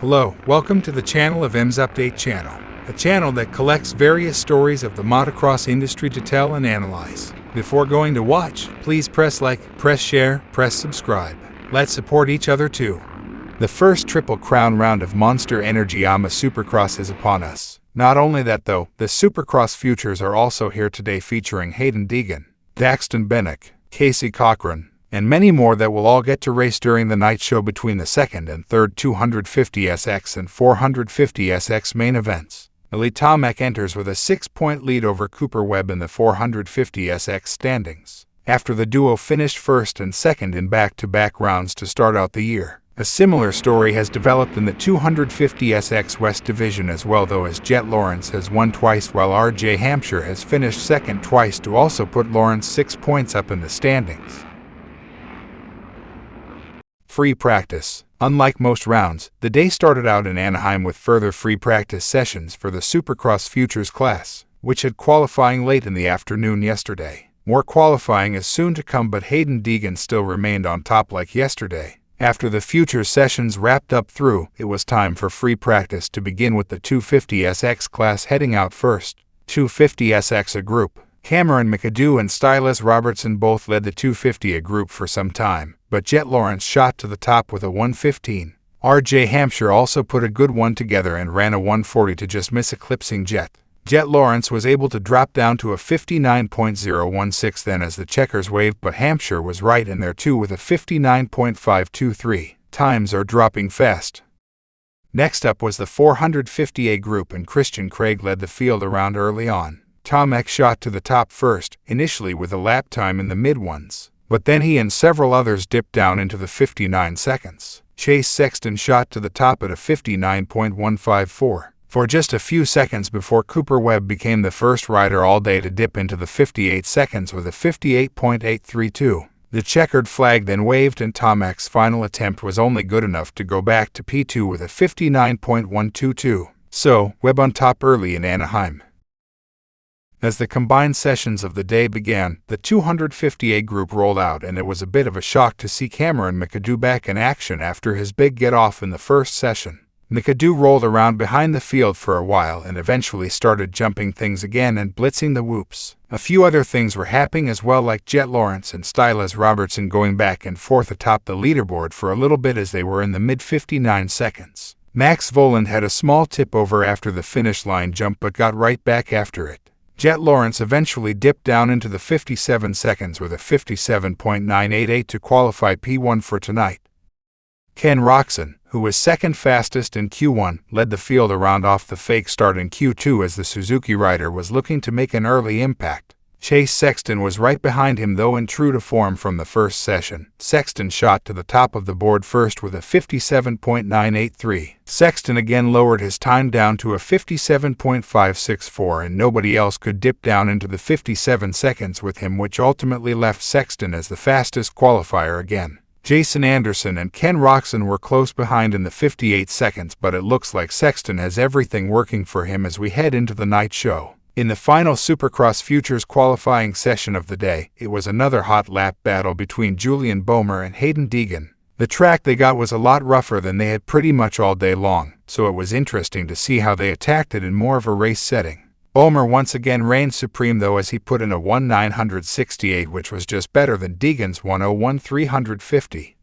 Hello, welcome to the channel of M's Update Channel, a channel that collects various stories of the motocross industry to tell and analyze. Before going to watch, please press like, press share, press subscribe. Let's support each other too. The first Triple Crown round of Monster Energy AMA Supercross is upon us. Not only that though, the Supercross Futures are also here today featuring Hayden Deegan, Daxton Bennick, Casey Cochran, and many more that will all get to race during the night show between the second and third 250SX and 450SX main events. Elite Tomac enters with a 6-point lead over Cooper Webb in the 450SX standings, after the duo finished first and second in back-to-back rounds to start out the year. A similar story has developed in the 250SX West Division as well, though, as Jet Lawrence has won twice while RJ Hampshire has finished second twice to also put Lawrence 6 points up in the standings. Free practice. Unlike most rounds, the day started out in Anaheim with further free practice sessions for the Supercross Futures class, which had qualifying late in the afternoon yesterday. More qualifying is soon to come, but Hayden Deegan still remained on top like yesterday. After the Futures sessions wrapped up it was time for free practice to begin with the 250SX class heading out first. 250SX A group. Cameron McAdoo and Styles Robertson both led the 250 A group for some time, but Jet Lawrence shot to the top with a 1:15. RJ Hampshire also put a good one together and ran a 1:40 to just miss eclipsing Jet. Jet Lawrence was able to drop down to a 59.016 then as the checkers waved, but Hampshire was right in there too with a 59.523. Times are dropping fast. Next up was the 450A group, and Christian Craig led the field around early on. Tomac shot to the top first, initially with a lap time in the mid-ones, but then he and several others dipped down into the 59 seconds. Chase Sexton shot to the top at a 59.154. For just a few seconds before Cooper Webb became the first rider all day to dip into the 58 seconds with a 58.832. The checkered flag then waved, and Tomac's final attempt was only good enough to go back to P2 with a 59.122. So, Webb on top early in Anaheim. As the combined sessions of the day began, the 250A group rolled out, and it was a bit of a shock to see Cameron McAdoo back in action after his big get-off in the first session. McAdoo rolled around behind the field for a while and eventually started jumping things again and blitzing the whoops. A few other things were happening as well, like Jet Lawrence and Styles Robertson going back and forth atop the leaderboard for a little bit as they were in the mid-59 seconds. Max Voland had a small tip over after the finish line jump but got right back after it. Jet Lawrence eventually dipped down into the 57 seconds with a 57.988 to qualify P1 for tonight. Ken Roczen, who was second fastest in Q1, led the field around off the fake start in Q2 as the Suzuki rider was looking to make an early impact. Chase Sexton was right behind him though, and true to form from the first session, Sexton shot to the top of the board first with a 57.983. Sexton again lowered his time down to a 57.564, and nobody else could dip down into the 57 seconds with him, which ultimately left Sexton as the fastest qualifier again. Jason Anderson and Ken Roczen were close behind in the 58 seconds, but it looks like Sexton has everything working for him as we head into the night show. In the final Supercross Futures qualifying session of the day, it was another hot lap battle between Julian Boehmer and Hayden Deegan. The track they got was a lot rougher than they had pretty much all day long, so it was interesting to see how they attacked it in more of a race setting. Boehmer once again reigned supreme though, as he put in a 1:968, which was just better than Deegan's 1:01,350.